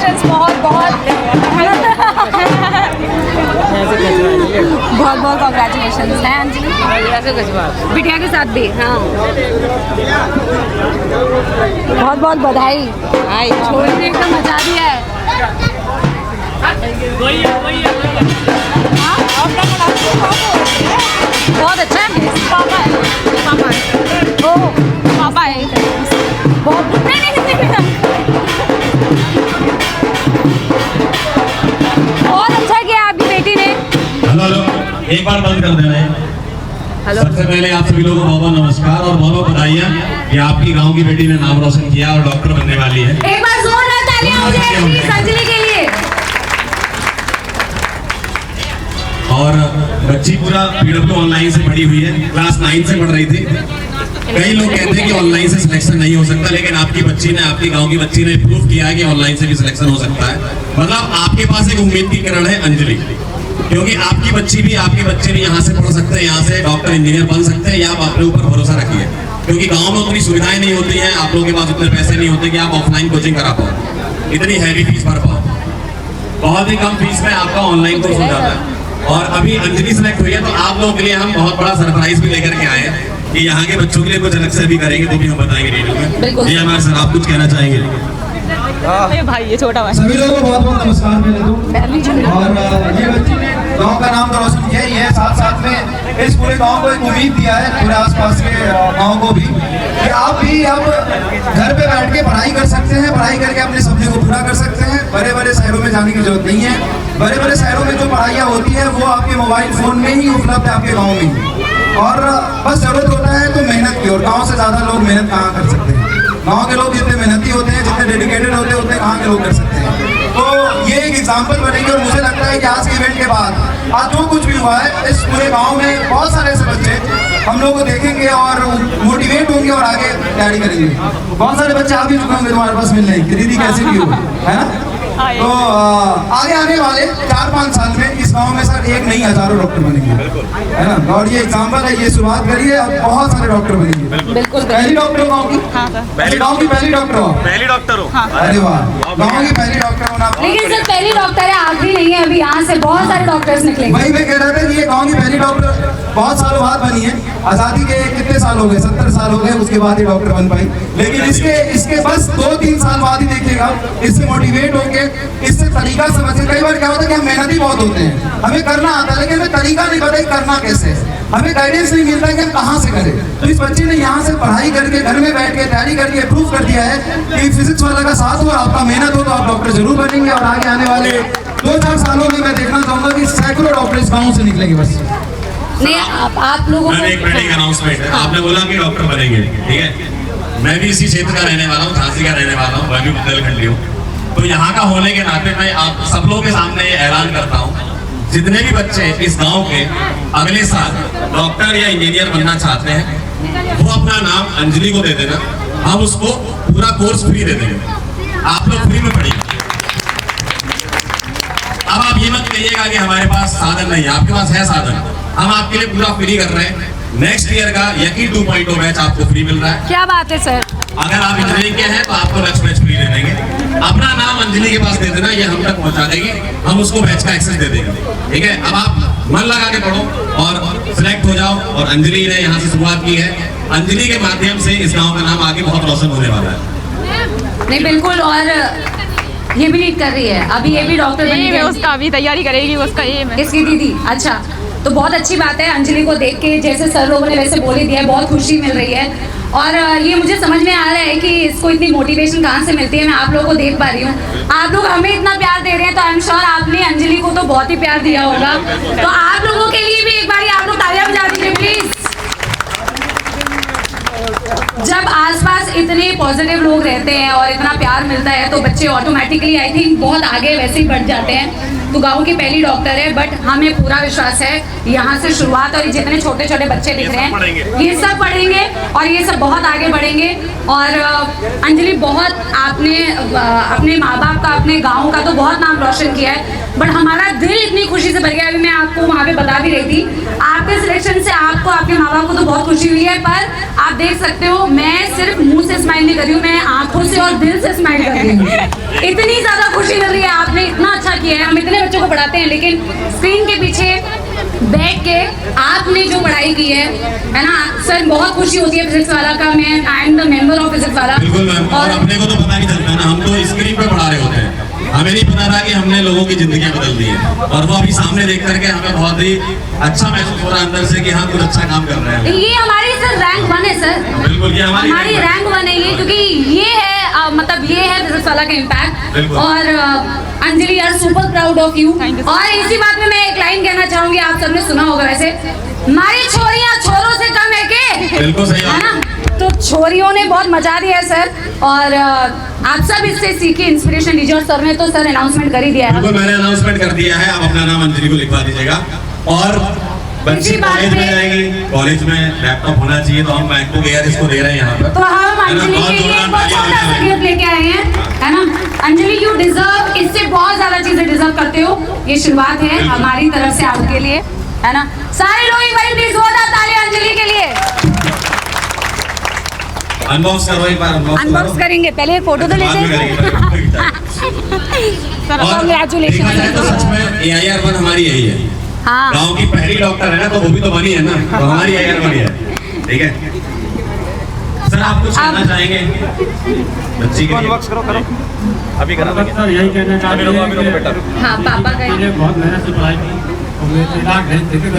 Congratulations, बहुत बहुत बहुत बहुत कॉन्ग्रेचुलेशंस है अंजलि, बिटिया के साथ भी। हाँ, बहुत बहुत बधाई, छोड़ ने एकदम मचा दिया है। बहुत अच्छा है। पापा है, पापा है, ओ पापा है, बहुत नहीं बहुत अच्छा किया आपकी बेटी ने। हेलो हेलो, एक बार बंद कर देना है। सबसे पहले आप सभी लोगों को बहुत नमस्कार और बहुत बधाइयाँ कि आपकी गांव की बेटी ने नाम रोशन किया और डॉक्टर बनने वाली है। एक बार जोरदार तालियां हो जाए प्लीज अंजलि के लिए। और बच्ची पूरा पीडब्ल्यू ऑनलाइन से पढ़ी हुई है, क्लास 9 से पढ़ रही थी। कई लोग कहते हैं कि ऑनलाइन से सिलेक्शन नहीं हो सकता, लेकिन आपकी बच्ची ने, आपकी गांव की बच्ची ने प्रूव किया है कि ऑनलाइन से भी सिलेक्शन हो सकता है। मतलब आपके पास एक उम्मीद की किरण है अंजलि, क्योंकि आपकी बच्ची भी, आपके बच्चे भी यहाँ से पढ़ सकते हैं, यहाँ से डॉक्टर इंजीनियर बन सकते हैं। या आप अपने ऊपर भरोसा रखिए, क्योंकि गांव में उतनी सुविधाएं नहीं होती हैं, आप लोगों के पास उतने पैसे नहीं होते कि आप ऑफलाइन कोचिंग करा पाओ, इतनी हैवी फीस भर पाओ। बहुत ही कम फीस में आपका ऑनलाइन कोर्स हो जाता है। और अभी अंजलि सेलेक्ट हुई है, तो आप लोगों के लिए हम बहुत बड़ा सरप्राइज भी लेकर के आए हैं कि यहाँ के बच्चों के लिए कुछ अलग से भी करेंगे, तो भी हम बताएंगे वीडियो में। जी हमारे सर, आप कुछ कहना चाहेंगे? भाई ये छोटा भाई। सभी लोगों को बहुत बहुत नमस्कार पहले तो। और ये बच्ची ने गांव का नाम तो रोशन किया ही है, साथ साथ में इस पूरे गांव को एक उम्मीद दिया है, पूरे आसपास के गांव को भी, कि आप भी अब घर पे बैठ के पढ़ाई कर सकते हैं, पढ़ाई करके अपने सपने को पूरा कर सकते हैं। बड़े बड़े शहरों में जाने की जरूरत नहीं है। बड़े बड़े शहरों में जो पढ़ाइयाँ होती है वो आपके मोबाइल फोन में ही उपलब्ध है, आपके गाँव में ही। और बस जरूरत होता है तो मेहनत की, और गाँव से ज्यादा लोग मेहनत कहाँ कर सकते हैं। गांव के लोग जितने मेहनती होते हैं, जितने डेडिकेटेड होते हैं, उतने कहाँ के लोग कर सकते हैं। तो ये एक एग्जाम्पल बनेगी। और मुझे लगता है कि आज के इवेंट के बाद आज जो कुछ भी हुआ है, इस पूरे गांव में बहुत सारे ऐसे बच्चे हम लोग को देखेंगे और मोटिवेट होंगे और आगे तैयारी करेंगे। बहुत सारे बच्चे आ भी चुके होंगे तुम्हारे पास मिलने कि दीदी कैसे भी हो, है ना। तो आगे आने वाले 4-5 साल में इस गांव में सर एक नहीं, हजारों डॉक्टर बनेंगे, है ना। और ये एग्जाम्पल है, ये शुरुआत करी है, अब बहुत सारे डॉक्टर बनेंगे। बिल्कुल पहली डॉक्टर हो गाँव की, गाँव की पहली डॉक्टर हो, पहली डॉक्टर हो। अरे वाह, गाँव की पहली डॉक्टर होना। लेकिन सर पहली डॉक्टर है, आखिरी नहीं है। अभी यहाँ से बहुत सारे डॉक्टर्स निकलेंगे। वही मैं कह रहा था कि ये गाँव की पहली डॉक्टर बहुत सालों बाद बनी है। आजादी के कितने साल हो गए, 70 साल हो गए, उसके बाद ही डॉक्टर बन पाई। लेकिन इसके बस 2-3 साल बाद ही देखिएगा, इससे मोटिवेट होके, इससे तरीका समझे। कई बार क्या होता है कि हम मेहनती बहुत होते हैं, हमें करना आता है, लेकिन हमें तरीका नहीं पता करना कैसे है, हमें गाइडेंस नहीं मिलता है कि हम कहाँ से करें। तो इस बच्चे ने यहाँ से पढ़ाई करके, घर में बैठ के तैयारी करके प्रूव कर दिया है कि फिजिक्स वाला का साथ हो, आपका मेहनत हो, तो आप डॉक्टर जरूर बनेंगे। और आगे आने वाले 2-4 सालों में मैं देखना चाहूंगा कि सैकड़ों डॉक्टर इस गाँव से निकलेंगे। बस नहीं, आप लोगों को एक मिनट, अनाउंसमेंट है। आपने बोला कि डॉक्टर बनेंगे, ठीक है। मैं भी इसी क्षेत्र का रहने वाला हूँ, झांसी का रहने वाला हूँ, मैं भी बुंदेलखंडी हूँ। तो यहाँ का होने के नाते मैं आप सब लोगों के सामने ये ऐलान करता हूँ, जितने भी बच्चे इस गांव के अगले साल डॉक्टर या इंजीनियर बनना चाहते हैं, वो अपना नाम अंजलि को दे देना, हम उसको पूरा कोर्स फ्री दे देंगे, आप लोग फ्री में पढ़िए। अब आप ये मत कहिएगा कि हमारे पास साधन नहीं है, आपके पास है साधन, हम आपके लिए पूरा फ्री कर रहे हैं। नेक्स्ट ईयर का यकी 2.0 बैच आपको फ्री मिल रहा है। क्या बात है सर। अगर आप इंजीनियरिंग के हैं तो आपको नेक्स्ट बैच फ्री दे देंगे। अपना नाम अंजलि के पास दे देना, ये हम तक पहुंचा देगी, हम उसको बैच का एक्सेस दे देंगे, ठीक है। अब आप मन लगा के पढ़ो और सिलेक्ट हो जाओ। और अंजलि ने यहाँ से शुरुआत की है, अंजलि के माध्यम से इस गाँव का नाम आगे बहुत रोशन होने वाला है। नहीं बिल्कुल, और ये भी नीट कर रही है, अभी ये भी डॉक्टर बनेगी, उसका अभी तैयारी करेगी, उसका एम है। इसकी दीदी। अच्छा, तो बहुत अच्छी बात है। अंजलि को देख के, जैसे सर लोगों ने वैसे बोल ही दिया है, बहुत खुशी मिल रही है। और ये मुझे समझ में आ रहा है कि इसको इतनी मोटिवेशन कहाँ से मिलती है। मैं आप लोगों को देख पा रही हूँ, आप लोग हमें इतना प्यार दे रहे हैं, तो आई एम श्योर आपने अंजलि को तो बहुत ही प्यार दिया होगा। तो आप लोगों के लिए भी एक बार आप लोग तालियां बजा दीजिए प्लीज। जब आसपास इतने पॉजिटिव लोग रहते हैं और इतना प्यार मिलता है, तो बच्चे ऑटोमेटिकली आई थिंक बहुत आगे वैसे ही बढ़ जाते हैं। तो गांव की पहली डॉक्टर है, बट हमें पूरा विश्वास है यहाँ से शुरुआत, और जितने छोटे छोटे बच्चे दिख रहे हैं ये सब पढ़ेंगे और ये सब बहुत आगे बढ़ेंगे। और अंजलि, बहुत आपने अपने माँ बाप का, अपने गाँव का तो बहुत नाम रोशन किया है, बट हमारा दिल इतनी खुशी से भर गया। अभी मैं आपको वहाँ पे बता भी रही थी, आपके सिलेक्शन से आपको, आपके माँ बाप को तो बहुत खुशी हुई है, पर आप देख सकते हो मैं सिर्फ मुंह से स्माइल नहीं कर रही हूँ, मैं आंखों से और दिल से स्माइल कर रही हूँ। इतनी ज्यादा खुशी आपने इतना अच्छा किया है। हम इतने बच्चों को पढ़ाते हैं, लेकिन स्क्रीन के पीछे बैठ के आपने जो पढ़ाई की है ना सर, बहुत खुशी होती है फिजिक्स वाला का। मैं I am the member of physics वाला। बिल्कुल मैम, और अपने को तो पता नहीं चलता ना, हम तो स्क्रीन पे पढ़ा रहे होते हैं, हमें नहीं पता था कि हमने लोगों की जिंदगियां बदल दी है, और वो अभी सामने देख करके हमें बहुत ही अच्छा महसूस हो रहा है अंदर से कि हाँ कुछ अच्छा काम कर रहे हैं। ये हमारी सर रैंक 1 है सर। बिल्कुल, ये हमारी रैंक 1 है ये, क्योंकि ये है मतलब ये है फिजिक्स वाला का इम्पैक्ट। बिल्कुल। और Anjali are super proud of you. और इसी बात में मैं एक लाइन कहना चाहूंगी, आप सबने सुना होगा वैसे, हमारी छोरियां छोरों से कम है के। बिल्कुल सही है बात ना, तो छोरियों ने बहुत मजा दिया है सर, और आप सब इससे सीखे, इंस्पिरेशन लीजिए। और सर ने तो सर अनाउंसमेंट कर ही दिया है। बिल्कुल, मैंने अनाउंसमेंट कर दिया है, आप अपना नाम अंजलि को लिखवा दीजिएगा। और बच्ची इसी बात कॉलेज में पे- जाएगी, कॉलेज में लैपटॉप होना चाहिए, तो हम बैंक को एयर इसको दे रहे हैं यहाँ पर। तो हम है ना, अंजलि बहुत के लिए जोरदार एक बहुत तालियां छोटा सा बजाएं। गिफ्ट लेके आए हैं, है ना। अंजलि यू डिजर्व, इससे बहुत ज्यादा चीजें डिजर्व करते हो। ये शुरुआत है बिल्कुल। हमारी तरफ से आपके लिए, है ना। सारे लोग एक बार प्लीज जोरदार तालियां अंजलि के लिए। अनबॉक्स करो एक बार, अनबॉक्स करेंगे, पहले फोटो तो बाद में लेते हैं। करेंगे। और Congratulations। देखा जाए तो सच में AIR-1 हमारी यही है, हाँ गांव की पहली डॉक्टर है ना, तो वो भी तो बनी है ना, तो हमारी AIR-1 ही है। ठीक है सर, आप कुछ कहना चाहेंगे बच्ची के लिए? करो अभी करा सर यही कहना चाहते हैं हाँ पापा का बहुत मेहनत से पढ़ाई की, और मेरे से